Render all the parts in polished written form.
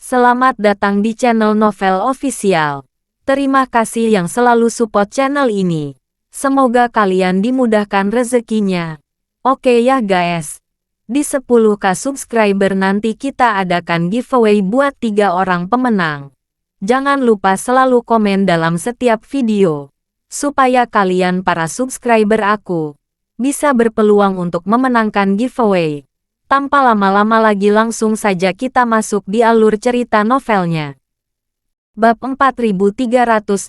Selamat datang di channel Novel Official. Terima kasih yang selalu support channel ini. Semoga kalian dimudahkan rezekinya. Oke ya guys. Di 10k subscriber nanti kita adakan giveaway buat 3 orang pemenang. Jangan lupa selalu komen dalam setiap video. Supaya kalian para subscriber aku bisa berpeluang untuk memenangkan giveaway. Tanpa lama-lama lagi langsung saja kita masuk di alur cerita novelnya. Bab 4321.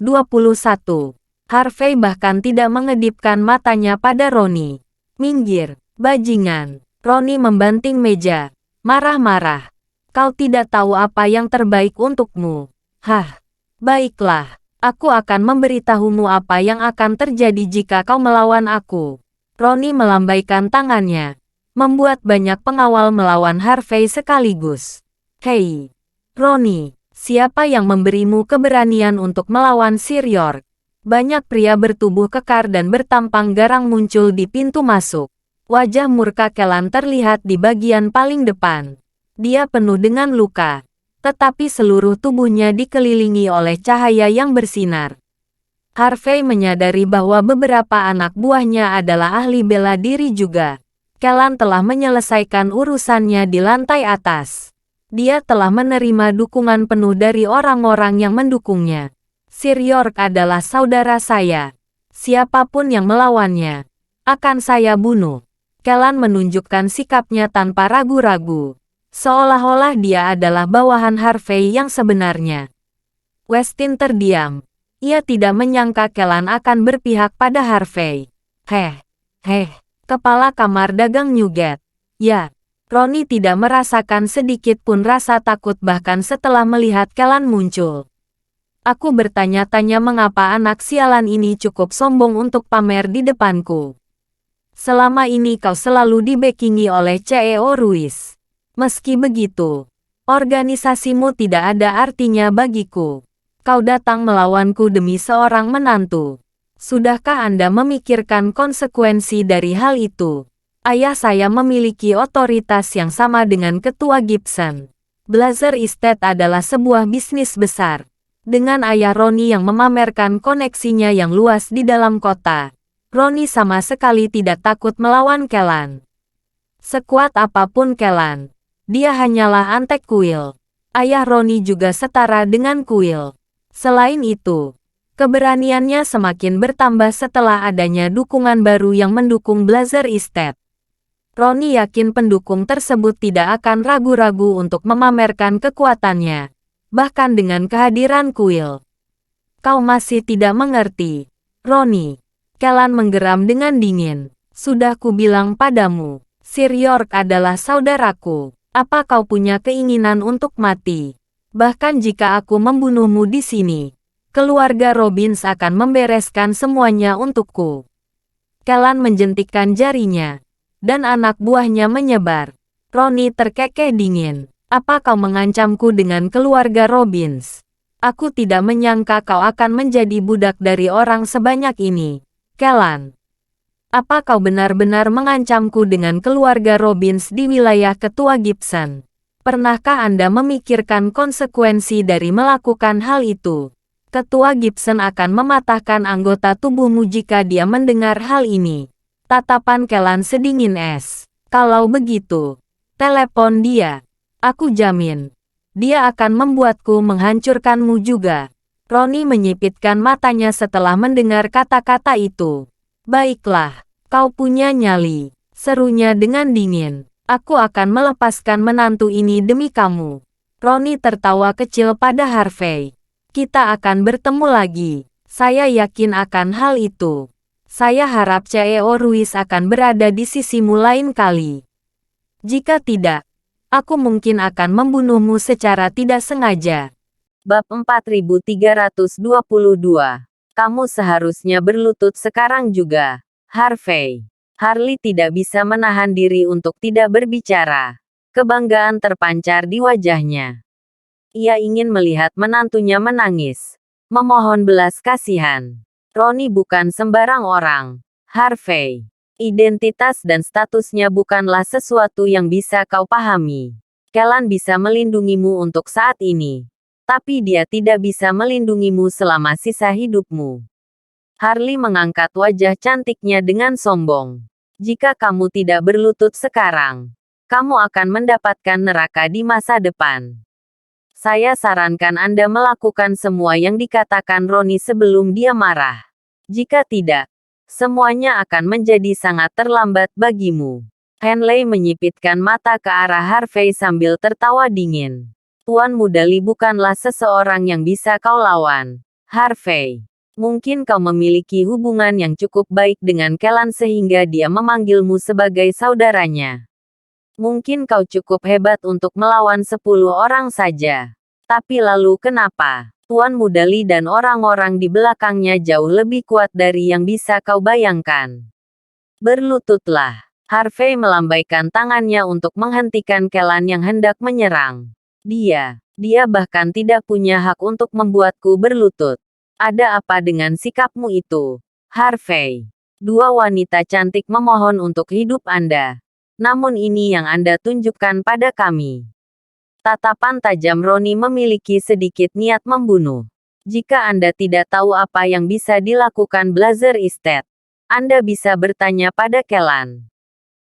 Harvey bahkan tidak mengedipkan matanya pada Ronnie. Minggir, bajingan. Ronnie membanting meja. Marah-marah. Kau tidak tahu apa yang terbaik untukmu. Hah, baiklah. Aku akan memberitahumu apa yang akan terjadi jika kau melawan aku. Ronnie melambaikan tangannya. Membuat banyak pengawal melawan Harvey sekaligus. Hei, Ronnie, siapa yang memberimu keberanian untuk melawan Sir York? Banyak pria bertubuh kekar dan bertampang garang muncul di pintu masuk. Wajah murka Kellan terlihat di bagian paling depan. Dia penuh dengan luka, tetapi seluruh tubuhnya dikelilingi oleh cahaya yang bersinar. Harvey menyadari bahwa beberapa anak buahnya adalah ahli bela diri juga. Kellan telah menyelesaikan urusannya di lantai atas. Dia telah menerima dukungan penuh dari orang-orang yang mendukungnya. Sir York adalah saudara saya. Siapapun yang melawannya, akan saya bunuh. Kellan menunjukkan sikapnya tanpa ragu-ragu. Seolah-olah dia adalah bawahan Harvey yang sebenarnya. Westin terdiam. Ia tidak menyangka Kellan akan berpihak pada Harvey. Kepala kamar dagang nyuget. Ya, Ronnie tidak merasakan sedikit pun rasa takut bahkan setelah melihat Kellan muncul. Aku bertanya-tanya mengapa anak sialan ini cukup sombong untuk pamer di depanku. Selama ini kau selalu dibackingi oleh CEO Ruiz. Meski begitu, organisasimu tidak ada artinya bagiku. Kau datang melawanku demi seorang menantu. Sudahkah Anda memikirkan konsekuensi dari hal itu? Ayah saya memiliki otoritas yang sama dengan Ketua Gibson. Blazer Estate adalah sebuah bisnis besar. Dengan ayah Ronnie yang memamerkan koneksinya yang luas di dalam kota, Ronnie sama sekali tidak takut melawan Kellan. Sekuat apapun Kellan, dia hanyalah antek kuil. Ayah Ronnie juga setara dengan kuil. Selain itu, keberaniannya semakin bertambah setelah adanya dukungan baru yang mendukung Blazer Estate. Ronnie yakin pendukung tersebut tidak akan ragu-ragu untuk memamerkan kekuatannya, bahkan dengan kehadiran kuil. Kau masih tidak mengerti, Ronnie. Kellan menggeram dengan dingin. Sudah kubilang padamu, Sir York adalah saudaraku. Apa kau punya keinginan untuk mati? Bahkan jika aku membunuhmu di sini, keluarga Robbins akan membereskan semuanya untukku. Kellan menjentikkan jarinya, dan anak buahnya menyebar. Ronnie terkekeh dingin. Apa kau mengancamku dengan keluarga Robbins? Aku tidak menyangka kau akan menjadi budak dari orang sebanyak ini, Kellan. Apa kau benar-benar mengancamku dengan keluarga Robbins di wilayah Ketua Gibson? Pernahkah Anda memikirkan konsekuensi dari melakukan hal itu? Ketua Gibson akan mematahkan anggota tubuhmu jika dia mendengar hal ini. Tatapan Kellan sedingin es. Kalau begitu, telepon dia. Aku jamin, dia akan membuatku menghancurkanmu juga. Ronnie menyipitkan matanya setelah mendengar kata-kata itu. Baiklah, kau punya nyali, serunya dengan dingin. Aku akan melepaskan menantu ini demi kamu. Ronnie tertawa kecil pada Harvey. Kita akan bertemu lagi. Saya yakin akan hal itu. Saya harap CEO Ruiz akan berada di sisimu lain kali. Jika tidak, aku mungkin akan membunuhmu secara tidak sengaja. Bab 4322. Kamu seharusnya berlutut sekarang juga, Harvey. Harley tidak bisa menahan diri untuk tidak berbicara. Kebanggaan terpancar di wajahnya. Ia ingin melihat menantunya menangis. Memohon belas kasihan. Ronnie bukan sembarang orang, Harvey. Identitas dan statusnya bukanlah sesuatu yang bisa kau pahami. Kellan bisa melindungimu untuk saat ini. Tapi dia tidak bisa melindungimu selama sisa hidupmu. Harley mengangkat wajah cantiknya dengan sombong. Jika kamu tidak berlutut sekarang, kamu akan mendapatkan neraka di masa depan. Saya sarankan Anda melakukan semua yang dikatakan Ronnie sebelum dia marah. Jika tidak, semuanya akan menjadi sangat terlambat bagimu. Henley menyipitkan mata ke arah Harvey sambil tertawa dingin. Tuan Muda Lee bukanlah seseorang yang bisa kau lawan, Harvey. Mungkin kau memiliki hubungan yang cukup baik dengan Kellan sehingga dia memanggilmu sebagai saudaranya. Mungkin kau cukup hebat untuk melawan 10 orang saja. Tapi lalu kenapa? Tuan Muda Lee dan orang-orang di belakangnya jauh lebih kuat dari yang bisa kau bayangkan. Berlututlah. Harvey melambaikan tangannya untuk menghentikan Kellan yang hendak menyerang. Dia bahkan tidak punya hak untuk membuatku berlutut. Ada apa dengan sikapmu itu, Harvey? Dua wanita cantik memohon untuk hidup Anda. Namun ini yang Anda tunjukkan pada kami. Tatapan tajam Ronnie memiliki sedikit niat membunuh. Jika Anda tidak tahu apa yang bisa dilakukan Blazer Estate, Anda bisa bertanya pada Kellan.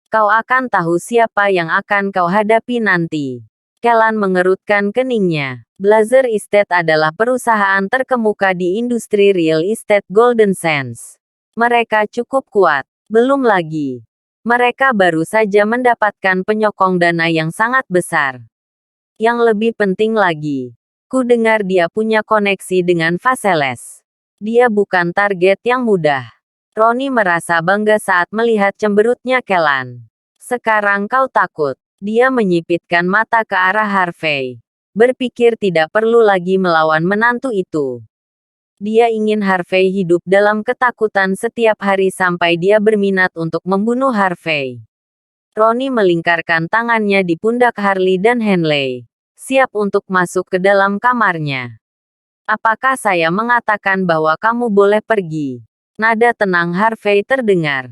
Kau akan tahu siapa yang akan kau hadapi nanti. Kellan mengerutkan keningnya. Blazer Estate adalah perusahaan terkemuka di industri real estate Golden Sands. Mereka cukup kuat. Belum lagi, mereka baru saja mendapatkan penyokong dana yang sangat besar. Yang lebih penting lagi, ku dengar dia punya koneksi dengan Vaseles. Dia bukan target yang mudah. Ronnie merasa bangga saat melihat cemberutnya Kellan. Sekarang kau takut. Dia menyipitkan mata ke arah Harvey. Berpikir tidak perlu lagi melawan menantu itu. Dia ingin Harvey hidup dalam ketakutan setiap hari sampai dia berminat untuk membunuh Harvey. Ronnie melingkarkan tangannya di pundak Harley dan Henley, siap untuk masuk ke dalam kamarnya. Apakah saya mengatakan bahwa kamu boleh pergi? Nada tenang Harvey terdengar.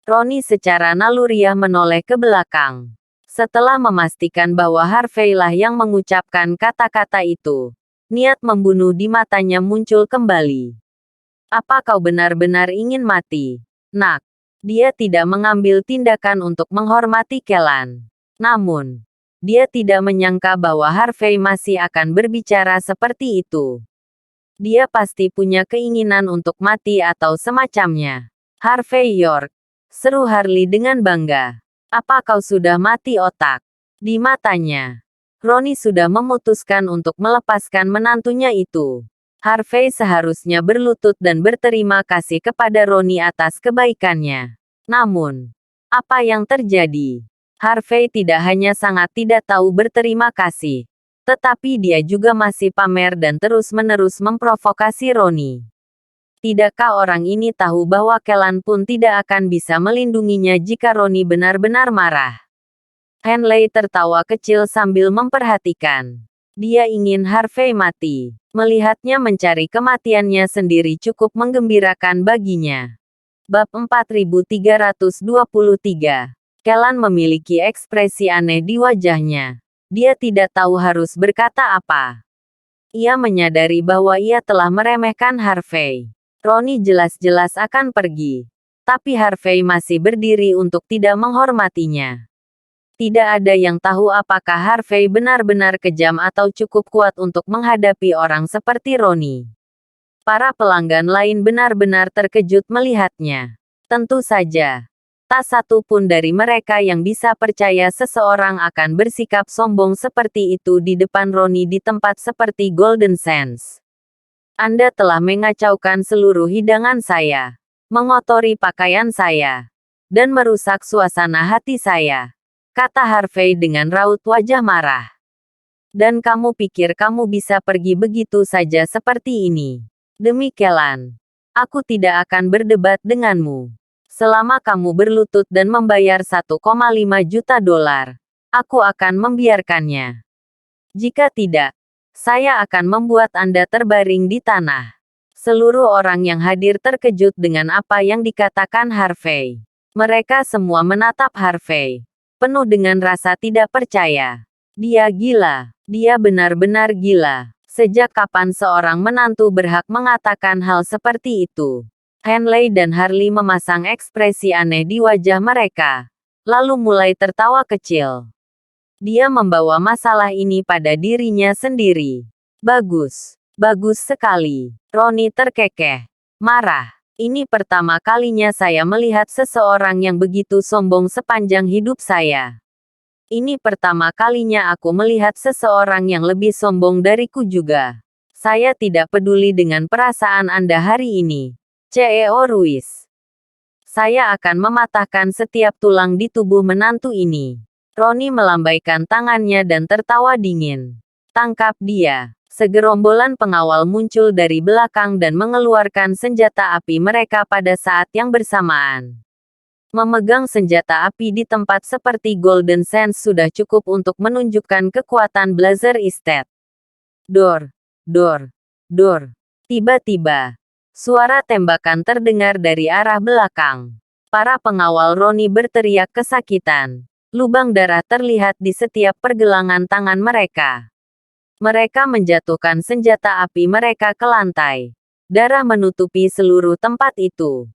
Ronnie secara naluriah menoleh ke belakang. Setelah memastikan bahwa Harvey lah yang mengucapkan kata-kata itu, niat membunuh di matanya muncul kembali. Apa kau benar-benar ingin mati, Nak? Dia tidak mengambil tindakan untuk menghormati Kellan. Namun, dia tidak menyangka bahwa Harvey masih akan berbicara seperti itu. Dia pasti punya keinginan untuk mati atau semacamnya. Harvey York, seru Harley dengan bangga. Apa kau sudah mati otak? Di matanya, Ronnie sudah memutuskan untuk melepaskan menantunya itu. Harvey seharusnya berlutut dan berterima kasih kepada Ronnie atas kebaikannya. Namun, apa yang terjadi? Harvey tidak hanya sangat tidak tahu berterima kasih, tetapi dia juga masih pamer dan terus-menerus memprovokasi Ronnie. Tidakkah orang ini tahu bahwa Kellan pun tidak akan bisa melindunginya jika Ronnie benar-benar marah? Henley tertawa kecil sambil memperhatikan. Dia ingin Harvey mati. Melihatnya mencari kematiannya sendiri cukup menggembirakan baginya. Bab 4323. Kellan memiliki ekspresi aneh di wajahnya. Dia tidak tahu harus berkata apa. Ia menyadari bahwa ia telah meremehkan Harvey. Ronnie jelas-jelas akan pergi. Tapi Harvey masih berdiri untuk tidak menghormatinya. Tidak ada yang tahu apakah Harvey benar-benar kejam atau cukup kuat untuk menghadapi orang seperti Ronnie. Para pelanggan lain benar-benar terkejut melihatnya. Tentu saja, tak satu pun dari mereka yang bisa percaya seseorang akan bersikap sombong seperti itu di depan Ronnie di tempat seperti Golden Sands. Anda telah mengacaukan seluruh hidangan saya, mengotori pakaian saya, dan merusak suasana hati saya, kata Harvey dengan raut wajah marah. Dan kamu pikir kamu bisa pergi begitu saja seperti ini? Demi Kellan, aku tidak akan berdebat denganmu. Selama kamu berlutut dan membayar 1,5 juta dolar, aku akan membiarkannya. Jika tidak, saya akan membuat Anda terbaring di tanah. Seluruh orang yang hadir terkejut dengan apa yang dikatakan Harvey. Mereka semua menatap Harvey, penuh dengan rasa tidak percaya. Dia gila. Dia benar-benar gila. Sejak kapan seorang menantu berhak mengatakan hal seperti itu? Henley dan Harley memasang ekspresi aneh di wajah mereka, lalu mulai tertawa kecil. Dia membawa masalah ini pada dirinya sendiri. Bagus. Bagus sekali. Ronnie terkekeh. Marah. Ini pertama kalinya saya melihat seseorang yang begitu sombong sepanjang hidup saya. Ini pertama kalinya aku melihat seseorang yang lebih sombong dariku juga. Saya tidak peduli dengan perasaan Anda hari ini. CEO Ruiz. Saya akan mematahkan setiap tulang di tubuh menantu ini. Ronnie melambaikan tangannya dan tertawa dingin. Tangkap dia. Segerombolan pengawal muncul dari belakang dan mengeluarkan senjata api mereka pada saat yang bersamaan. Memegang senjata api di tempat seperti Golden Sands sudah cukup untuk menunjukkan kekuatan Blazer Estate. Dor, dor, dor. Tiba-tiba, suara tembakan terdengar dari arah belakang. Para pengawal Ronnie berteriak kesakitan. Lubang darah terlihat di setiap pergelangan tangan mereka. Mereka menjatuhkan senjata api mereka ke lantai. Darah menutupi seluruh tempat itu.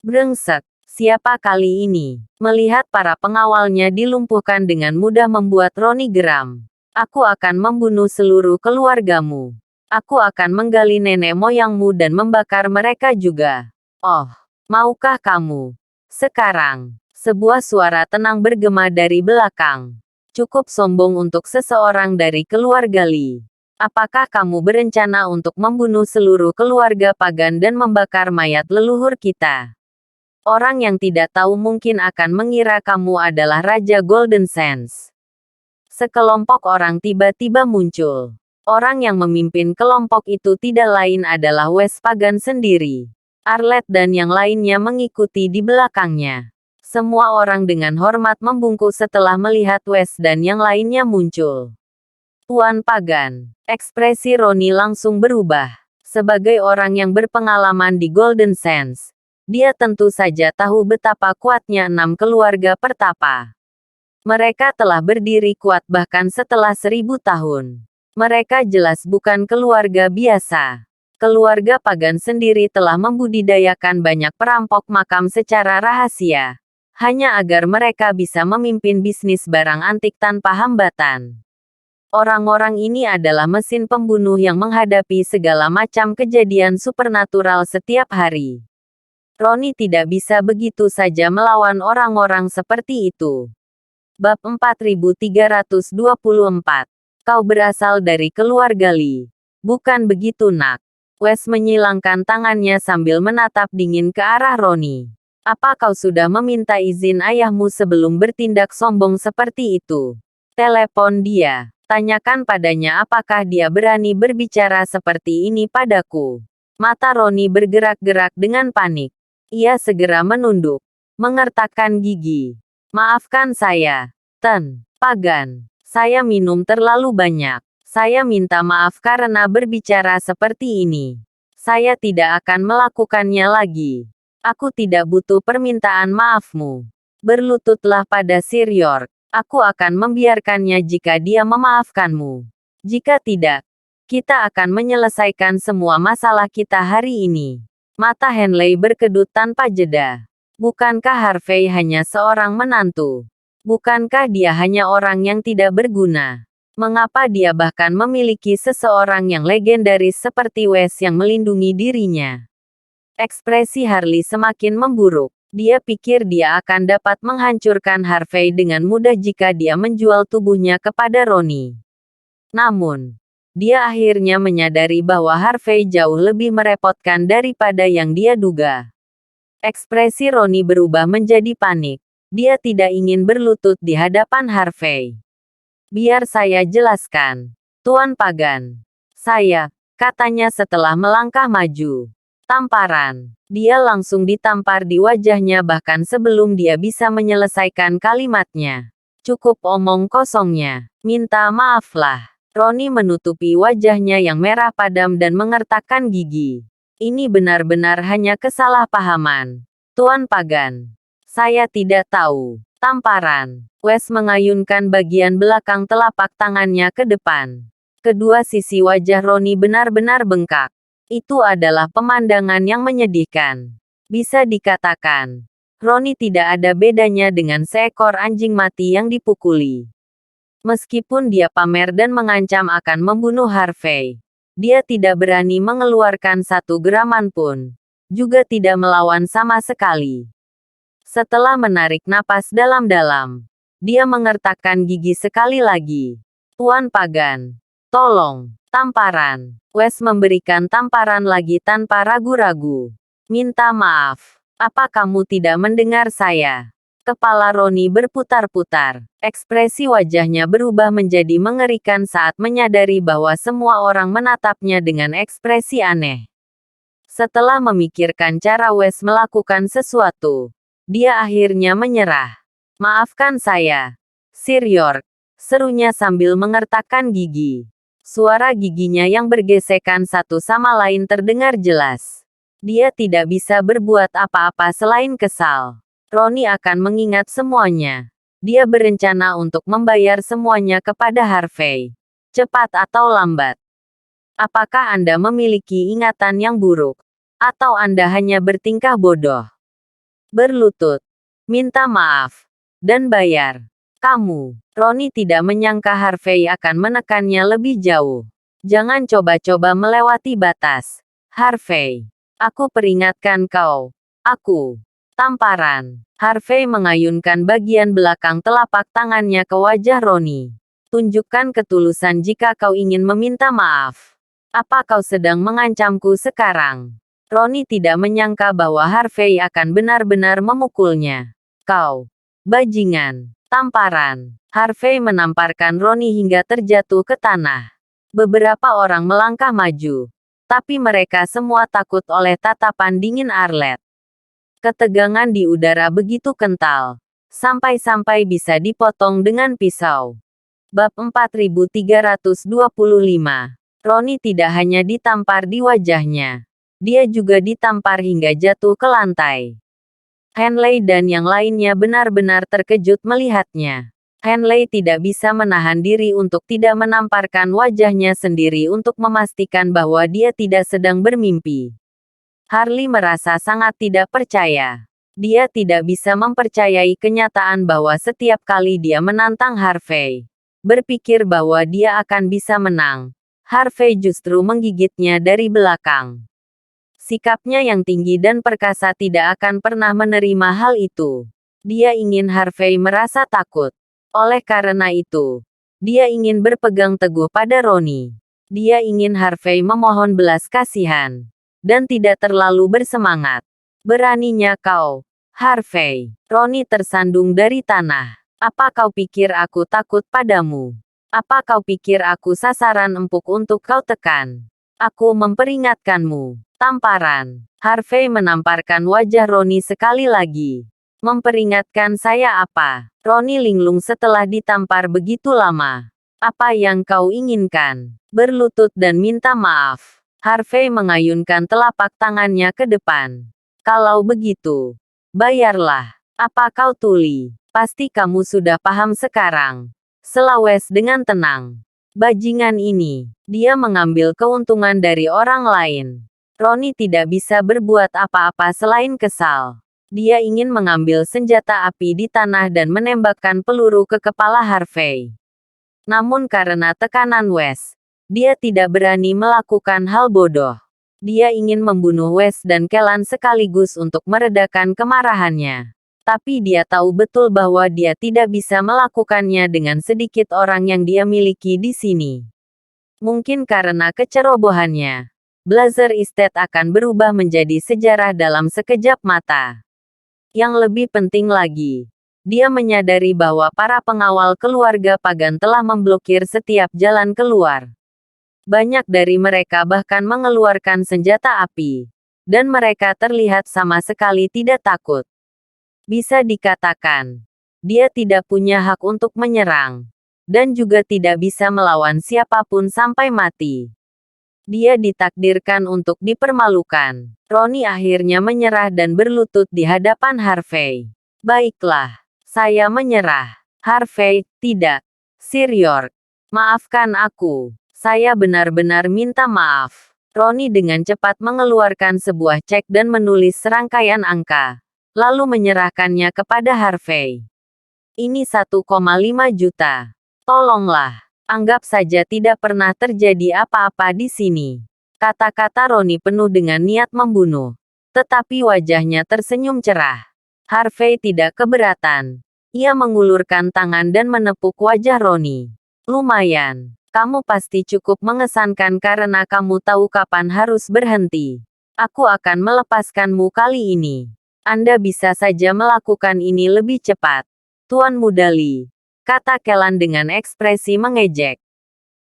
Brengsek. Siapa kali ini? Melihat para pengawalnya dilumpuhkan dengan mudah membuat Ronnie geram. Aku akan membunuh seluruh keluargamu. Aku akan menggali nenek moyangmu dan membakar mereka juga. Oh, maukah kamu? Sekarang, sebuah suara tenang bergema dari belakang. Cukup sombong untuk seseorang dari keluarga Lee. Apakah kamu berencana untuk membunuh seluruh keluarga Pagan dan membakar mayat leluhur kita? Orang yang tidak tahu mungkin akan mengira kamu adalah Raja Golden Sands. Sekelompok orang tiba-tiba muncul. Orang yang memimpin kelompok itu tidak lain adalah Wes Pagan sendiri. Arlette dan yang lainnya mengikuti di belakangnya. Semua orang dengan hormat membungkuk setelah melihat Wes dan yang lainnya muncul. Tuan Pagan, ekspresi Ronnie langsung berubah. Sebagai orang yang berpengalaman di Golden Sands, dia tentu saja tahu betapa kuatnya 6 keluarga pertapa. Mereka telah berdiri kuat bahkan setelah 1000 tahun. Mereka jelas bukan keluarga biasa. Keluarga Pagan sendiri telah membudidayakan banyak perampok makam secara rahasia. Hanya agar mereka bisa memimpin bisnis barang antik tanpa hambatan. Orang-orang ini adalah mesin pembunuh yang menghadapi segala macam kejadian supernatural setiap hari. Ronnie tidak bisa begitu saja melawan orang-orang seperti itu. Bab 4324. Kau berasal dari keluarga Lee. Bukan begitu nak. Wes menyilangkan tangannya sambil menatap dingin ke arah Ronnie. Apa kau sudah meminta izin ayahmu sebelum bertindak sombong seperti itu? Telepon dia. Tanyakan padanya apakah dia berani berbicara seperti ini padaku. Mata Ronnie bergerak-gerak dengan panik. Ia segera menunduk, mengertakkan gigi. Maafkan saya, Ten Pagan. Saya minum terlalu banyak. Saya minta maaf karena berbicara seperti ini. Saya tidak akan melakukannya lagi. Aku tidak butuh permintaan maafmu. Berlututlah pada Sir York. Aku akan membiarkannya jika dia memaafkanmu. Jika tidak, kita akan menyelesaikan semua masalah kita hari ini. Mata Henley berkedut tanpa jeda. Bukankah Harvey hanya seorang menantu? Bukankah dia hanya orang yang tidak berguna? Mengapa dia bahkan memiliki seseorang yang legendaris seperti Wes yang melindungi dirinya? Ekspresi Harley semakin memburuk. Dia pikir dia akan dapat menghancurkan Harvey dengan mudah jika dia menjual tubuhnya kepada Ronnie. Namun, dia akhirnya menyadari bahwa Harvey jauh lebih merepotkan daripada yang dia duga. Ekspresi Ronnie berubah menjadi panik. Dia tidak ingin berlutut di hadapan Harvey. Biar saya jelaskan, Tuan Pagan. Saya, katanya setelah melangkah maju. Tamparan. Dia langsung ditampar di wajahnya bahkan sebelum dia bisa menyelesaikan kalimatnya. Cukup omong kosongnya. Minta maaflah. Ronnie menutupi wajahnya yang merah padam dan mengertakkan gigi. Ini benar-benar hanya kesalahpahaman. Tuan Pagan. Saya tidak tahu. Tamparan. Wes mengayunkan bagian belakang telapak tangannya ke depan. Kedua sisi wajah Roni benar-benar bengkak. Itu adalah pemandangan yang menyedihkan. Bisa dikatakan, Roni tidak ada bedanya dengan seekor anjing mati yang dipukuli. Meskipun dia pamer dan mengancam akan membunuh Harvey, dia tidak berani mengeluarkan satu geraman pun. Juga tidak melawan sama sekali. Setelah menarik napas dalam-dalam, dia mengertakkan gigi sekali lagi. Tuan Pagan, tolong, tamparan. Wes memberikan tamparan lagi tanpa ragu-ragu. Minta maaf. Apa kamu tidak mendengar saya? Kepala Roni berputar-putar. Ekspresi wajahnya berubah menjadi mengerikan saat menyadari bahwa semua orang menatapnya dengan ekspresi aneh. Setelah memikirkan cara Wes melakukan sesuatu, dia akhirnya menyerah. Maafkan saya, Sir York, serunya sambil mengertakkan gigi. Suara giginya yang bergesekan satu sama lain terdengar jelas. Dia tidak bisa berbuat apa-apa selain kesal. Roni akan mengingat semuanya. Dia berencana untuk membayar semuanya kepada Harvey. Cepat atau lambat. Apakah Anda memiliki ingatan yang buruk? Atau Anda hanya bertingkah bodoh? Berlutut. Minta maaf. Dan bayar. Kamu. Roni tidak menyangka Harvey akan menekannya lebih jauh. Jangan coba-coba melewati batas. Harvey. Aku peringatkan kau. Aku. Tamparan. Harvey mengayunkan bagian belakang telapak tangannya ke wajah Roni. Tunjukkan ketulusan jika kau ingin meminta maaf. Apa kau sedang mengancamku sekarang? Roni tidak menyangka bahwa Harvey akan benar-benar memukulnya. Kau. Bajingan. Tamparan. Harvey menamparkan Roni hingga terjatuh ke tanah. Beberapa orang melangkah maju. Tapi mereka semua takut oleh tatapan dingin Arlet. Ketegangan di udara begitu kental. Sampai-sampai bisa dipotong dengan pisau. Bab 4325. Roni tidak hanya ditampar di wajahnya. Dia juga ditampar hingga jatuh ke lantai. Henley dan yang lainnya benar-benar terkejut melihatnya. Henley tidak bisa menahan diri untuk tidak menamparkan wajahnya sendiri untuk memastikan bahwa dia tidak sedang bermimpi. Harley merasa sangat tidak percaya. Dia tidak bisa mempercayai kenyataan bahwa setiap kali dia menantang Harvey, berpikir bahwa dia akan bisa menang, Harvey justru menggigitnya dari belakang. Sikapnya yang tinggi dan perkasa tidak akan pernah menerima hal itu. Dia ingin Harvey merasa takut. Oleh karena itu, dia ingin berpegang teguh pada Roni. Dia ingin Harvey memohon belas kasihan. Dan tidak terlalu bersemangat. Beraninya kau, Harvey. Roni tersandung dari tanah. Apa kau pikir aku takut padamu? Apa kau pikir aku sasaran empuk untuk kau tekan? Aku memperingatkanmu. Tamparan. Harvey menamparkan wajah Roni sekali lagi. Memperingatkan saya apa? Roni linglung setelah ditampar begitu lama. Apa yang kau inginkan? Berlutut dan minta maaf. Harvey mengayunkan telapak tangannya ke depan. Kalau begitu, bayarlah. Apa kau tuli? Pasti kamu sudah paham sekarang. Selawes dengan tenang. Bajingan ini, dia mengambil keuntungan dari orang lain. Roni tidak bisa berbuat apa-apa selain kesal. Dia ingin mengambil senjata api di tanah dan menembakkan peluru ke kepala Harvey. Namun karena tekanan Wes, dia tidak berani melakukan hal bodoh. Dia ingin membunuh Wes dan Kellan sekaligus untuk meredakan kemarahannya. Tapi dia tahu betul bahwa dia tidak bisa melakukannya dengan sedikit orang yang dia miliki di sini. Mungkin karena kecerobohannya, Blazer Estate akan berubah menjadi sejarah dalam sekejap mata. Yang lebih penting lagi, dia menyadari bahwa para pengawal keluarga Pagan telah memblokir setiap jalan keluar. Banyak dari mereka bahkan mengeluarkan senjata api. Dan mereka terlihat sama sekali tidak takut. Bisa dikatakan, dia tidak punya hak untuk menyerang. Dan juga tidak bisa melawan siapapun sampai mati. Dia ditakdirkan untuk dipermalukan. Roni akhirnya menyerah dan berlutut di hadapan Harvey. Baiklah, Saya menyerah. Harvey, tidak. Sir York, maafkan aku. Saya benar-benar minta maaf. Roni dengan cepat mengeluarkan sebuah cek dan menulis serangkaian angka. Lalu menyerahkannya kepada Harvey. Ini 1,5 juta. Tolonglah. Anggap saja tidak pernah terjadi apa-apa di sini. Kata-kata Roni penuh dengan niat membunuh. Tetapi wajahnya tersenyum cerah. Harvey tidak keberatan. Ia mengulurkan tangan dan menepuk wajah Roni. Lumayan. Kamu pasti cukup mengesankan karena kamu tahu kapan harus berhenti. Aku akan melepaskanmu kali ini. Anda bisa saja melakukan ini lebih cepat. Tuan Muda Lee, kata Kellan dengan ekspresi mengejek.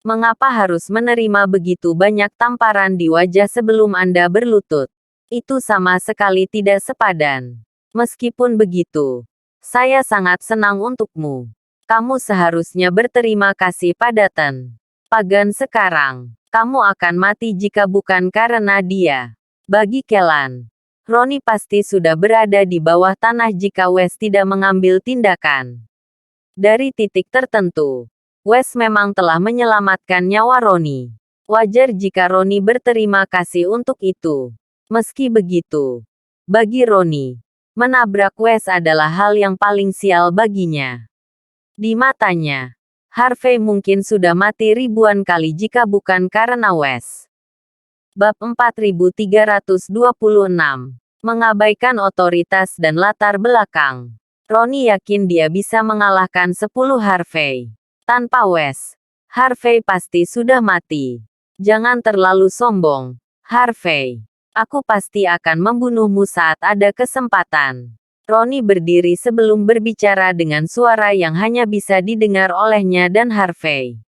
Mengapa harus menerima begitu banyak tamparan di wajah sebelum Anda berlutut? Itu sama sekali tidak sepadan. Meskipun begitu, saya sangat senang untukmu. Kamu seharusnya berterima kasih pada Ten. Pagan sekarang. Kamu akan mati jika bukan karena dia. Bagi Kellan, Roni pasti sudah berada di bawah tanah jika Wes tidak mengambil tindakan. Dari titik tertentu, Wes memang telah menyelamatkan nyawa Roni. Wajar jika Roni berterima kasih untuk itu. Meski begitu, bagi Roni, menabrak Wes adalah hal yang paling sial baginya. Di matanya, Harvey mungkin sudah mati ribuan kali jika bukan karena Wes. Bab 4326. Mengabaikan otoritas dan latar belakang. Roni yakin dia bisa mengalahkan 10 Harvey. Tanpa Wes, Harvey pasti sudah mati. Jangan terlalu sombong, Harvey. Aku pasti akan membunuhmu saat ada kesempatan. Roni berdiri sebelum berbicara dengan suara yang hanya bisa didengar olehnya dan Harvey.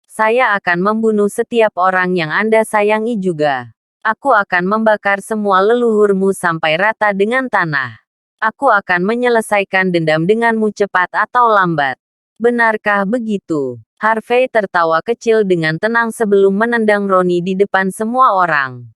Saya akan membunuh setiap orang yang Anda sayangi juga. Aku akan membakar semua leluhurmu sampai rata dengan tanah. Aku akan menyelesaikan dendam denganmu cepat atau lambat. Benarkah begitu? Harvey tertawa kecil dengan tenang sebelum menendang Roni di depan semua orang.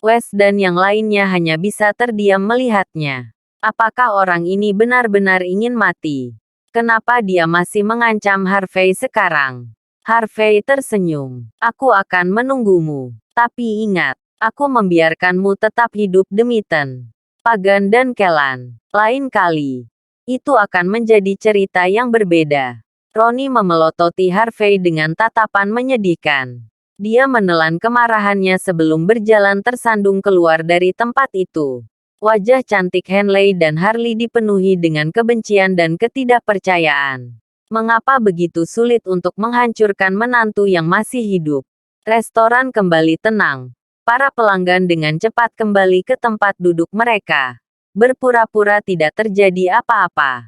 Wes dan yang lainnya hanya bisa terdiam melihatnya. Apakah orang ini benar-benar ingin mati? Kenapa dia masih mengancam Harvey sekarang? Harvey tersenyum. Aku akan menunggumu. Tapi ingat, aku membiarkanmu tetap hidup demi Ten, Pagan dan Kellan. Lain kali, itu akan menjadi cerita yang berbeda. Roni memelototi Harvey dengan tatapan menyedihkan. Dia menelan kemarahannya sebelum berjalan tersandung keluar dari tempat itu. Wajah cantik Henley dan Harley dipenuhi dengan kebencian dan ketidakpercayaan. Mengapa begitu sulit untuk menghancurkan menantu yang masih hidup? Restoran kembali tenang. Para pelanggan dengan cepat kembali ke tempat duduk mereka. Berpura-pura tidak terjadi apa-apa.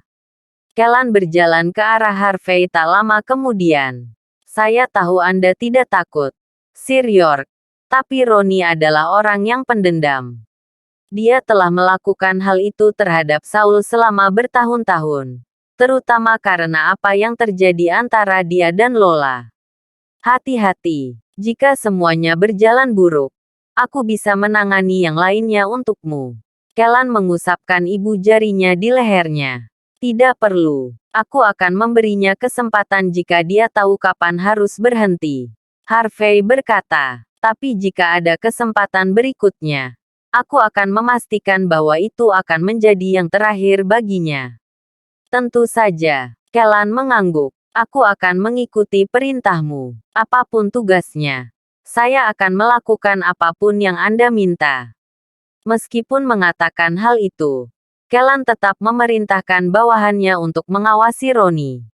Kellan berjalan ke arah Harvey tak lama kemudian. Saya tahu Anda tidak takut, Sir York. Tapi Roni adalah orang yang pendendam. Dia telah melakukan hal itu terhadap Saul selama bertahun-tahun. Terutama karena apa yang terjadi antara dia dan Lola. Hati-hati, jika semuanya berjalan buruk, aku bisa menangani yang lainnya untukmu. Kellan mengusapkan ibu jarinya di lehernya. Tidak perlu, aku akan memberinya kesempatan jika dia tahu kapan harus berhenti. Harvey berkata, tapi jika ada kesempatan berikutnya, aku akan memastikan bahwa itu akan menjadi yang terakhir baginya. Tentu saja, Kellan mengangguk. Aku akan mengikuti perintahmu. Apapun tugasnya. Saya akan melakukan apapun yang Anda minta. Meskipun mengatakan hal itu, Kellan tetap memerintahkan bawahannya untuk mengawasi Roni.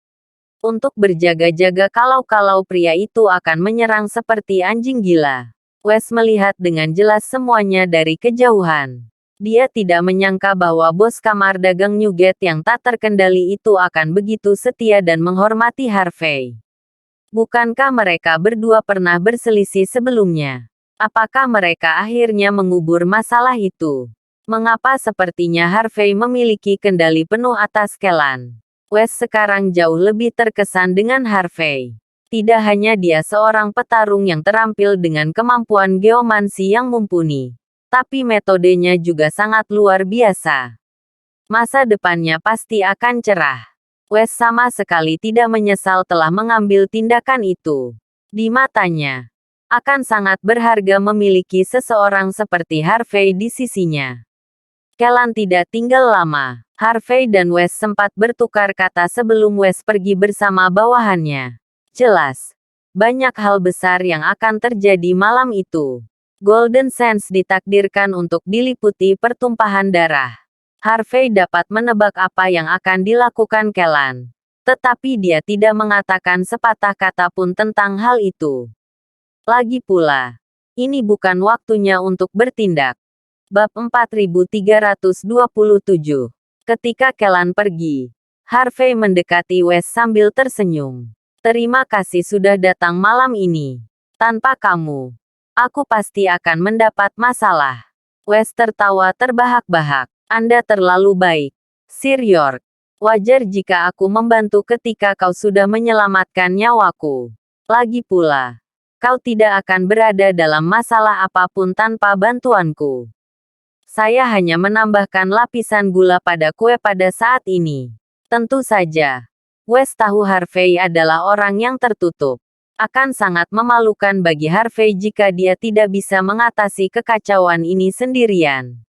Untuk berjaga-jaga kalau pria itu akan menyerang seperti anjing gila. Wes melihat dengan jelas semuanya dari kejauhan. Dia tidak menyangka bahwa bos kamar dagang Newgate yang tak terkendali itu akan begitu setia dan menghormati Harvey. Bukankah mereka berdua pernah berselisih sebelumnya? Apakah mereka akhirnya mengubur masalah itu? Mengapa sepertinya Harvey memiliki kendali penuh atas Kellan? Wes sekarang jauh lebih terkesan dengan Harvey. Tidak hanya dia seorang petarung yang terampil dengan kemampuan geomansi yang mumpuni, tapi metodenya juga sangat luar biasa. Masa depannya pasti akan cerah. Wes sama sekali tidak menyesal telah mengambil tindakan itu. Di matanya, akan sangat berharga memiliki seseorang seperti Harvey di sisinya. Kellan tidak tinggal lama. Harvey dan Wes sempat bertukar kata sebelum Wes pergi bersama bawahannya. Jelas, banyak hal besar yang akan terjadi malam itu. Golden Sands ditakdirkan untuk diliputi pertumpahan darah. Harvey dapat menebak apa yang akan dilakukan Kellan. Tetapi dia tidak mengatakan sepatah kata pun tentang hal itu. Lagi pula, ini bukan waktunya untuk bertindak. Bab 4327. Ketika Kellan pergi, Harvey mendekati Wes sambil tersenyum. Terima kasih sudah datang malam ini. Tanpa kamu, aku pasti akan mendapat masalah. Wes tertawa terbahak-bahak. Anda terlalu baik, Sir York. Wajar jika aku membantu ketika kau sudah menyelamatkan nyawaku. Lagi pula, kau tidak akan berada dalam masalah apapun tanpa bantuanku. Saya hanya menambahkan lapisan gula pada kue pada saat ini. Tentu saja, Wes tahu Harvey adalah orang yang tertutup. Akan sangat memalukan bagi Harvey jika dia tidak bisa mengatasi kekacauan ini sendirian.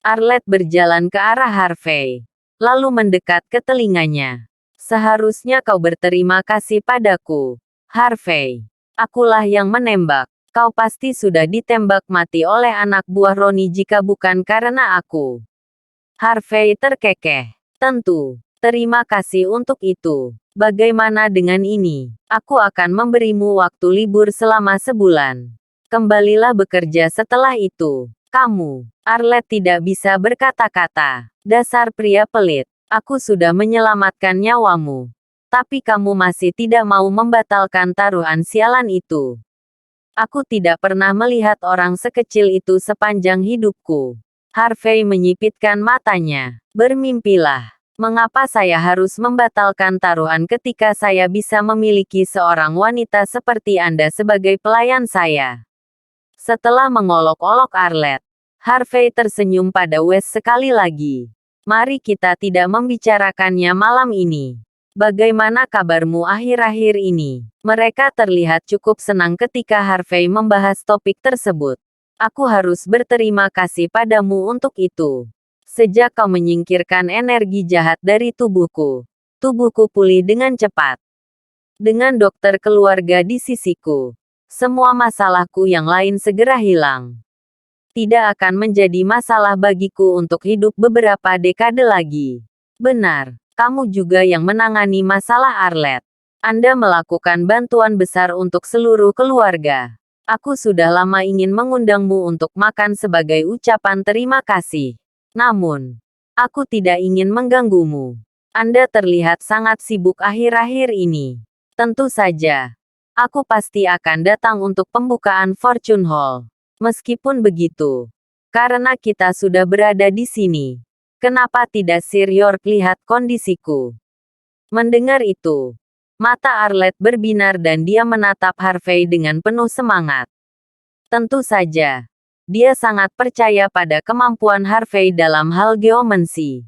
Arlette berjalan ke arah Harvey, lalu mendekat ke telinganya. Seharusnya kau berterima kasih padaku, Harvey. Akulah yang menembak. Kau pasti sudah ditembak mati oleh anak buah Roni jika bukan karena aku. Harvey terkekeh. Tentu. Terima kasih untuk itu. Bagaimana dengan ini? Aku akan memberimu waktu libur selama sebulan. Kembalilah bekerja setelah itu. Kamu, Arlette tidak bisa berkata-kata. Dasar pria pelit. Aku sudah menyelamatkan nyawamu. Tapi kamu masih tidak mau membatalkan taruhan sialan itu. Aku tidak pernah melihat orang sekecil itu sepanjang hidupku. Harvey menyipitkan matanya. Bermimpilah. Mengapa saya harus membatalkan taruhan ketika saya bisa memiliki seorang wanita seperti Anda sebagai pelayan saya? Setelah mengolok-olok Arlette, Harvey tersenyum pada Wes sekali lagi. Mari kita tidak membicarakannya malam ini. Bagaimana kabarmu akhir-akhir ini? Mereka terlihat cukup senang ketika Harvey membahas topik tersebut. Aku harus berterima kasih padamu untuk itu. Sejak kau menyingkirkan energi jahat dari tubuhku, tubuhku pulih dengan cepat. Dengan dokter keluarga di sisiku, semua masalahku yang lain segera hilang. Tidak akan menjadi masalah bagiku untuk hidup beberapa dekade lagi. Benar. Kamu juga yang menangani masalah Arlette. Anda melakukan bantuan besar untuk seluruh keluarga. Aku sudah lama ingin mengundangmu untuk makan sebagai ucapan terima kasih. Namun, aku tidak ingin mengganggumu. Anda terlihat sangat sibuk akhir-akhir ini. Tentu saja, aku pasti akan datang untuk pembukaan Fortune Hall. Meskipun begitu, karena kita sudah berada di sini. Kenapa tidak Sir York lihat kondisiku? Mendengar itu, mata Arlette berbinar dan dia menatap Harvey dengan penuh semangat. Tentu saja, dia sangat percaya pada kemampuan Harvey dalam hal geomancy.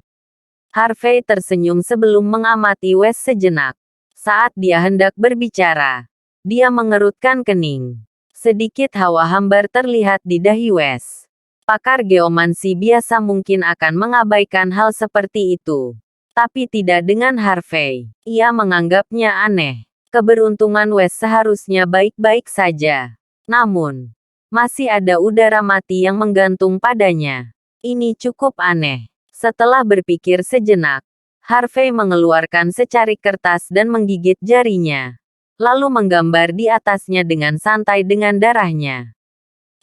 Harvey tersenyum sebelum mengamati Wes sejenak. Saat dia hendak berbicara, dia mengerutkan kening. Sedikit hawa hambar terlihat di dahi Wes. Pakar geomansi biasa mungkin akan mengabaikan hal seperti itu. Tapi tidak dengan Harvey. Ia menganggapnya aneh. Keberuntungan Wes seharusnya baik-baik saja. Namun, masih ada udara mati yang menggantung padanya. Ini cukup aneh. Setelah berpikir sejenak, Harvey mengeluarkan secari kertas dan menggigit jarinya. Lalu menggambar di atasnya dengan santai dengan darahnya.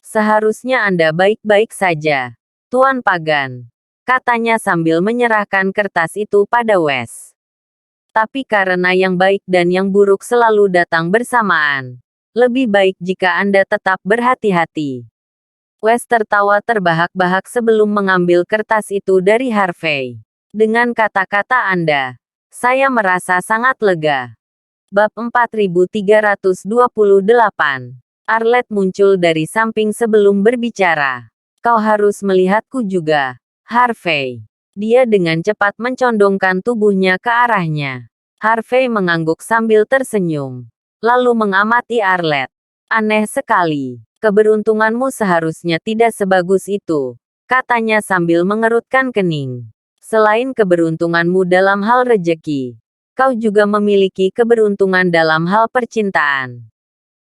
Seharusnya Anda baik-baik saja, Tuan Pagan, katanya sambil menyerahkan kertas itu pada Wes. Tapi karena yang baik dan yang buruk selalu datang bersamaan, lebih baik jika Anda tetap berhati-hati. Wes tertawa terbahak-bahak sebelum mengambil kertas itu dari Harvey. Dengan kata-kata Anda, saya merasa sangat lega. Bab 4328. Arlette muncul dari samping sebelum berbicara. Kau harus melihatku juga, Harvey. Dia dengan cepat mencondongkan tubuhnya ke arahnya. Harvey mengangguk sambil tersenyum. Lalu mengamati Arlette. Aneh sekali. Keberuntunganmu seharusnya tidak sebagus itu, katanya sambil mengerutkan kening. Selain keberuntunganmu dalam hal rejeki, kau juga memiliki keberuntungan dalam hal percintaan.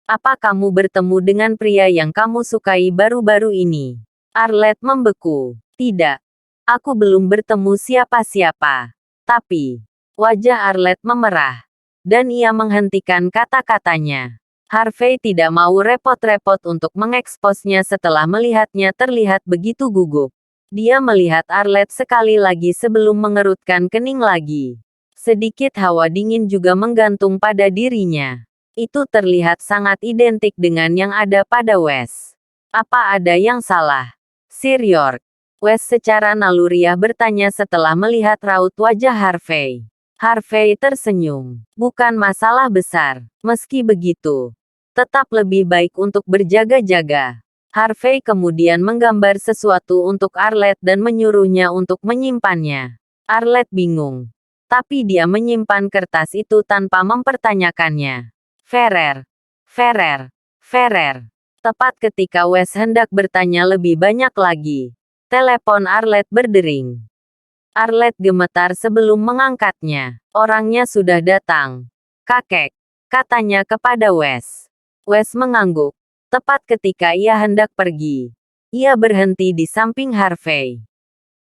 Apa kamu bertemu dengan pria yang kamu sukai baru-baru ini? Arlette membeku. Tidak. Aku belum bertemu siapa-siapa. Tapi, wajah Arlette memerah. Dan ia menghentikan kata-katanya. Harvey tidak mau repot-repot untuk mengeksposnya setelah melihatnya terlihat begitu gugup. Dia melihat Arlette sekali lagi sebelum mengerutkan kening lagi. Sedikit hawa dingin juga menggantung pada dirinya. Itu terlihat sangat identik dengan yang ada pada Wes. Apa ada yang salah? Sir York. Wes secara naluriah bertanya setelah melihat raut wajah Harvey. Harvey tersenyum. Bukan masalah besar. Meski begitu, tetap lebih baik untuk berjaga-jaga. Harvey kemudian menggambar sesuatu untuk Arlette dan menyuruhnya untuk menyimpannya. Arlette bingung. Tapi dia menyimpan kertas itu tanpa mempertanyakannya. Ferrer. Ferrer. Ferrer. Tepat ketika Wes hendak bertanya lebih banyak lagi, telepon Arlette berdering. Arlette gemetar sebelum mengangkatnya. Orangnya sudah datang. Kakek, katanya kepada Wes. Wes mengangguk. Tepat ketika ia hendak pergi, ia berhenti di samping Harvey.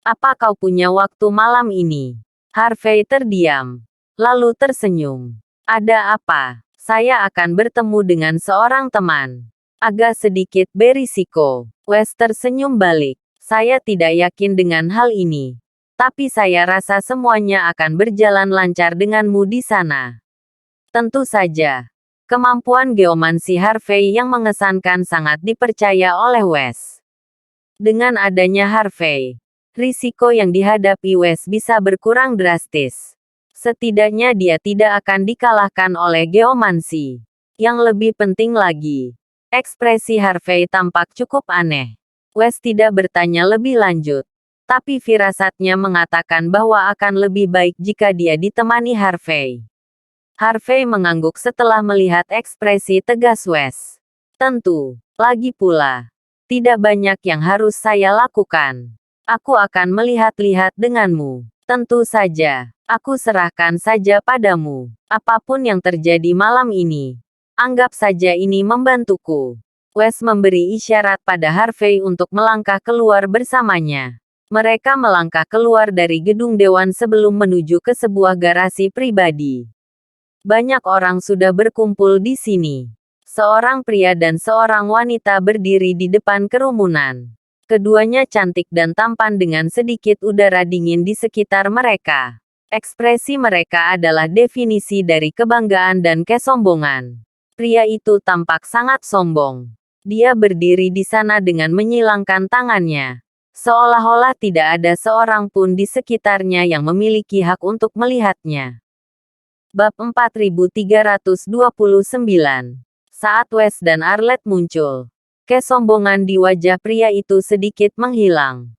Apa kau punya waktu malam ini? Harvey terdiam, lalu tersenyum. Ada apa? Saya akan bertemu dengan seorang teman. Agak sedikit berisiko. Wes tersenyum balik. Saya tidak yakin dengan hal ini. Tapi saya rasa semuanya akan berjalan lancar denganmu di sana. Tentu saja. Kemampuan geomansi Harvey yang mengesankan sangat dipercaya oleh Wes. Dengan adanya Harvey, risiko yang dihadapi Wes bisa berkurang drastis. Setidaknya dia tidak akan dikalahkan oleh geomansi. Yang lebih penting lagi, ekspresi Harvey tampak cukup aneh. Wes tidak bertanya lebih lanjut. Tapi firasatnya mengatakan bahwa akan lebih baik jika dia ditemani Harvey. Harvey mengangguk setelah melihat ekspresi tegas Wes. Tentu, lagi pula, tidak banyak yang harus saya lakukan. Aku akan melihat-lihat denganmu. Tentu saja, aku serahkan saja padamu. Apapun yang terjadi malam ini, anggap saja ini membantuku. Wes memberi isyarat pada Harvey untuk melangkah keluar bersamanya. Mereka melangkah keluar dari gedung dewan sebelum menuju ke sebuah garasi pribadi. Banyak orang sudah berkumpul di sini. Seorang pria dan seorang wanita berdiri di depan kerumunan. Keduanya cantik dan tampan dengan sedikit udara dingin di sekitar mereka. Ekspresi mereka adalah definisi dari kebanggaan dan kesombongan. Pria itu tampak sangat sombong. Dia berdiri di sana dengan menyilangkan tangannya. Seolah-olah tidak ada seorang pun di sekitarnya yang memiliki hak untuk melihatnya. Bab 4329. Saat Wes dan Arlette muncul, kesombongan di wajah pria itu sedikit menghilang.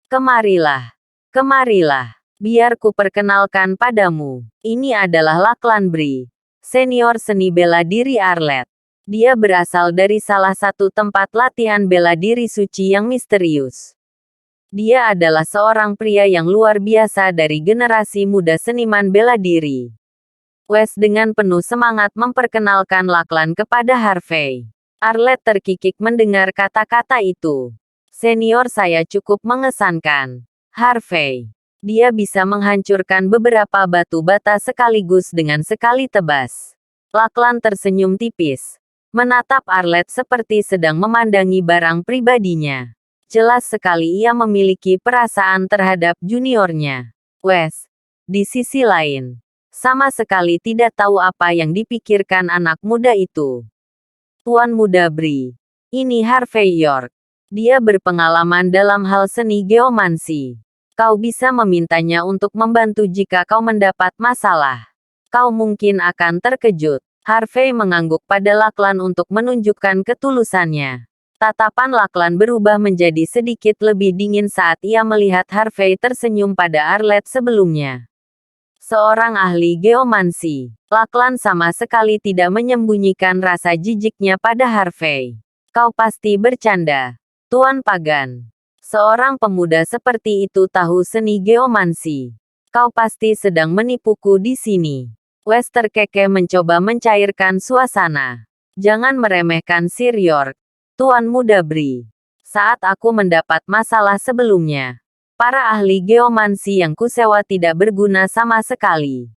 Kemarilah. Kemarilah. Biar ku perkenalkan padamu. Ini adalah Lachlan Brie, senior seni bela diri Arlette. Dia berasal dari salah satu tempat latihan bela diri suci yang misterius. Dia adalah seorang pria yang luar biasa dari generasi muda seniman bela diri. Wes dengan penuh semangat memperkenalkan Lachlan kepada Harvey. Arlette terkikik mendengar kata-kata itu. Senior saya cukup mengesankan. Harvey. Dia bisa menghancurkan beberapa batu bata sekaligus dengan sekali tebas. Lachlan tersenyum tipis. Menatap Arlette seperti sedang memandangi barang pribadinya. Jelas sekali ia memiliki perasaan terhadap juniornya. Wes, di sisi lain, sama sekali tidak tahu apa yang dipikirkan anak muda itu. Tuan muda Brie. Ini Harvey York. Dia berpengalaman dalam hal seni geomansi. Kau bisa memintanya untuk membantu jika kau mendapat masalah. Kau mungkin akan terkejut. Harvey mengangguk pada Lachlan untuk menunjukkan ketulusannya. Tatapan Laklan berubah menjadi sedikit lebih dingin saat ia melihat Harvey tersenyum pada Arlette sebelumnya. Seorang ahli geomansi. Laklan sama sekali tidak menyembunyikan rasa jijiknya pada Harvey. Kau pasti bercanda, Tuan Pagan. Seorang pemuda seperti itu tahu seni geomansi. Kau pasti sedang menipuku di sini. Wes terkekeh mencoba mencairkan suasana. Jangan meremehkan Sir York, Tuan Muda Bri. Saat aku mendapat masalah sebelumnya, para ahli geomansi yang kusewa tidak berguna sama sekali.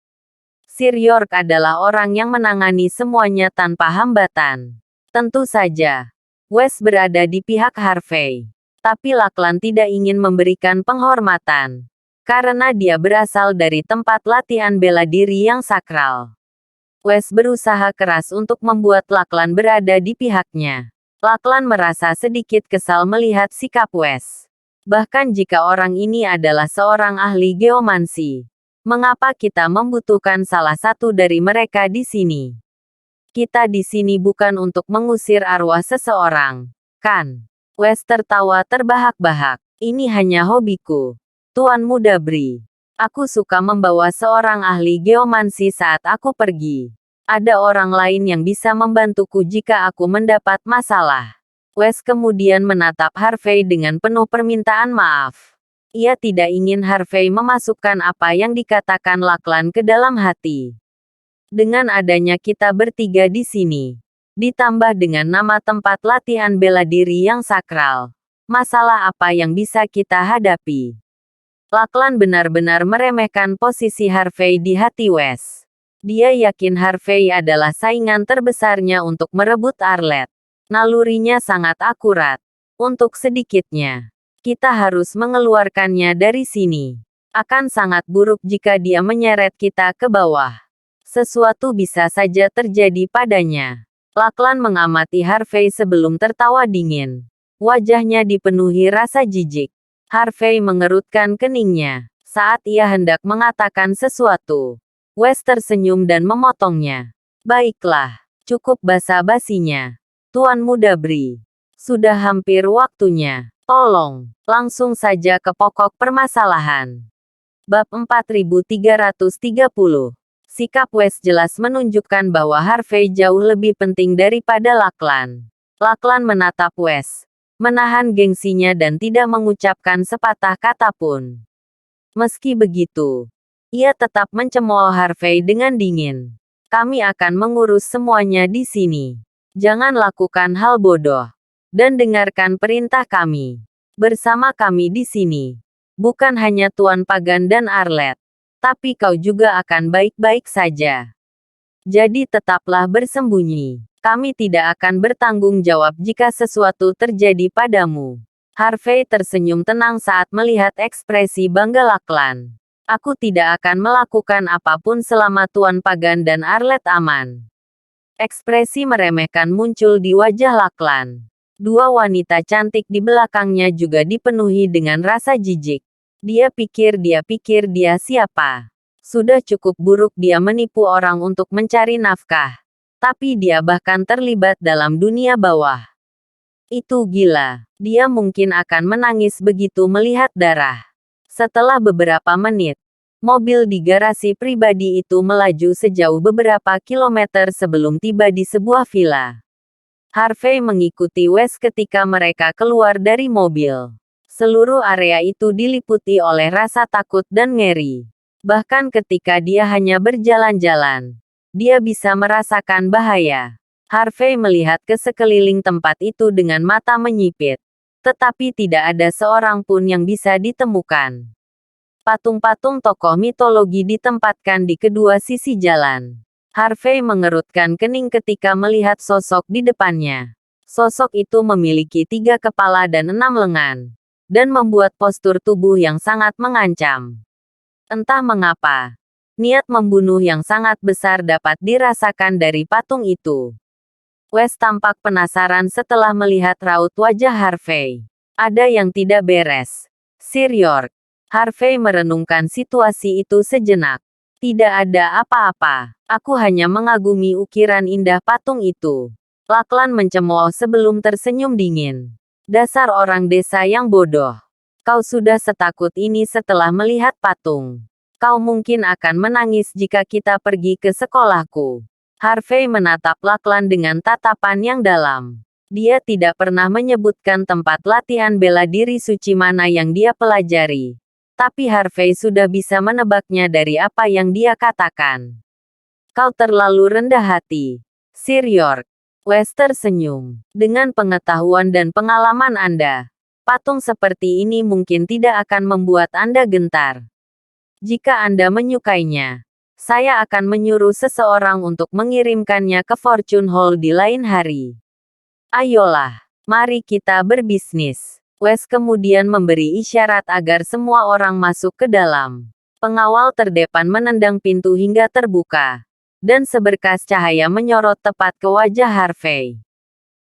Sir York adalah orang yang menangani semuanya tanpa hambatan. Tentu saja, Wes berada di pihak Harvey. Tapi Laklan tidak ingin memberikan penghormatan. Karena dia berasal dari tempat latihan bela diri yang sakral. Wes berusaha keras untuk membuat Laklan berada di pihaknya. Laklan merasa sedikit kesal melihat sikap Wes. Bahkan jika orang ini adalah seorang ahli geomansi, mengapa kita membutuhkan salah satu dari mereka di sini? Kita di sini bukan untuk mengusir arwah seseorang, kan? Wes tertawa terbahak-bahak. Ini hanya hobiku, Tuan Muda Bri. Aku suka membawa seorang ahli geomansi saat aku pergi. Ada orang lain yang bisa membantuku jika aku mendapat masalah. Wes kemudian menatap Harvey dengan penuh permintaan maaf. Ia tidak ingin Harvey memasukkan apa yang dikatakan Laklan ke dalam hati. Dengan adanya kita bertiga di sini, ditambah dengan nama tempat latihan bela diri yang sakral, masalah apa yang bisa kita hadapi? Laklan benar-benar meremehkan posisi Harvey di hati Wes. Dia yakin Harvey adalah saingan terbesarnya untuk merebut Arlette. Nalurinya sangat akurat. Untuk sedikitnya, kita harus mengeluarkannya dari sini. Akan sangat buruk jika dia menyeret kita ke bawah. Sesuatu bisa saja terjadi padanya. Laklan mengamati Harvey sebelum tertawa dingin. Wajahnya dipenuhi rasa jijik. Harvey mengerutkan keningnya saat ia hendak mengatakan sesuatu. Wes tersenyum dan memotongnya. Baiklah, cukup basa-basinya, Tuan Muda Bri. Sudah hampir waktunya. Tolong, langsung saja ke pokok permasalahan. Bab 4330. Sikap Wes jelas menunjukkan bahwa Harvey jauh lebih penting daripada Laklan. Laklan menatap Wes, menahan gengsinya dan tidak mengucapkan sepatah kata pun. Meski begitu, ia tetap mencemooh Harvey dengan dingin. Kami akan mengurus semuanya di sini. Jangan lakukan hal bodoh. Dan dengarkan perintah kami. Bersama kami di sini. Bukan hanya Tuan Pagan dan Arlette. Tapi kau juga akan baik-baik saja. Jadi tetaplah bersembunyi. Kami tidak akan bertanggung jawab jika sesuatu terjadi padamu. Harvey tersenyum tenang saat melihat ekspresi bangga Laklan. Aku tidak akan melakukan apapun selama Tuan Pagan dan Arlette aman. Ekspresi meremehkan muncul di wajah Laklan. Dua wanita cantik di belakangnya juga dipenuhi dengan rasa jijik. Dia pikir dia siapa. Sudah cukup buruk dia menipu orang untuk mencari nafkah. Tapi dia bahkan terlibat dalam dunia bawah. Itu gila. Dia mungkin akan menangis begitu melihat darah. Setelah beberapa menit, mobil di garasi pribadi itu melaju sejauh beberapa kilometer sebelum tiba di sebuah villa. Harvey mengikuti Wes ketika mereka keluar dari mobil. Seluruh area itu diliputi oleh rasa takut dan ngeri. Bahkan ketika dia hanya berjalan-jalan, dia bisa merasakan bahaya. Harvey melihat ke sekeliling tempat itu dengan mata menyipit. Tetapi tidak ada seorang pun yang bisa ditemukan. Patung-patung tokoh mitologi ditempatkan di kedua sisi jalan. Harvey mengerutkan kening ketika melihat sosok di depannya. Sosok itu memiliki 3 kepala dan 6 lengan. Dan membuat postur tubuh yang sangat mengancam. Entah mengapa, niat membunuh yang sangat besar dapat dirasakan dari patung itu. Wes tampak penasaran setelah melihat raut wajah Harvey. Ada yang tidak beres. Sir York. Harvey merenungkan situasi itu sejenak. Tidak ada apa-apa. Aku hanya mengagumi ukiran indah patung itu. Lachlan mencemooh sebelum tersenyum dingin. Dasar orang desa yang bodoh. Kau sudah setakut ini setelah melihat patung. Kau mungkin akan menangis jika kita pergi ke sekolahku. Harvey menatap Lachlan dengan tatapan yang dalam. Dia tidak pernah menyebutkan tempat latihan bela diri suci mana yang dia pelajari. Tapi Harvey sudah bisa menebaknya dari apa yang dia katakan. Kau terlalu rendah hati, Sir York. West tersenyum. Dengan pengetahuan dan pengalaman Anda, patung seperti ini mungkin tidak akan membuat Anda gentar. Jika Anda menyukainya, saya akan menyuruh seseorang untuk mengirimkannya ke Fortune Hall di lain hari. Ayolah, mari kita berbisnis. West kemudian memberi isyarat agar semua orang masuk ke dalam. Pengawal terdepan menendang pintu hingga terbuka. Dan seberkas cahaya menyorot tepat ke wajah Harvey.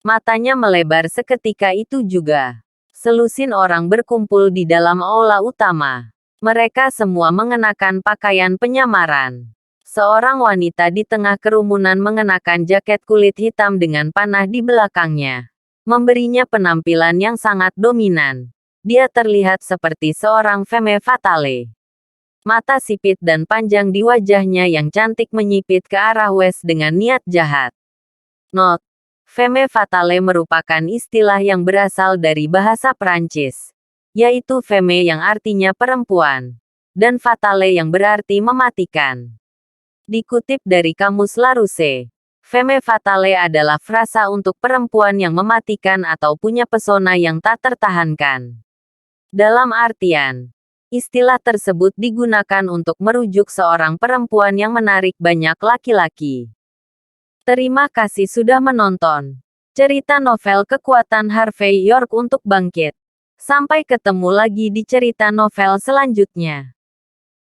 Matanya melebar seketika itu juga. Selusin orang berkumpul di dalam aula utama. Mereka semua mengenakan pakaian penyamaran. Seorang wanita di tengah kerumunan mengenakan jaket kulit hitam dengan panah di belakangnya. Memberinya penampilan yang sangat dominan. Dia terlihat seperti seorang femme fatale. Mata sipit dan panjang di wajahnya yang cantik menyipit ke arah West dengan niat jahat. Not. Femme fatale merupakan istilah yang berasal dari bahasa Prancis, yaitu femme yang artinya perempuan, dan fatale yang berarti mematikan. Dikutip dari Kamus Larousse, femme fatale adalah frasa untuk perempuan yang mematikan atau punya pesona yang tak tertahankan. Dalam artian, istilah tersebut digunakan untuk merujuk seorang perempuan yang menarik banyak laki-laki. Terima kasih sudah menonton cerita novel kekuatan Harvey York untuk bangkit. Sampai ketemu lagi di cerita novel selanjutnya.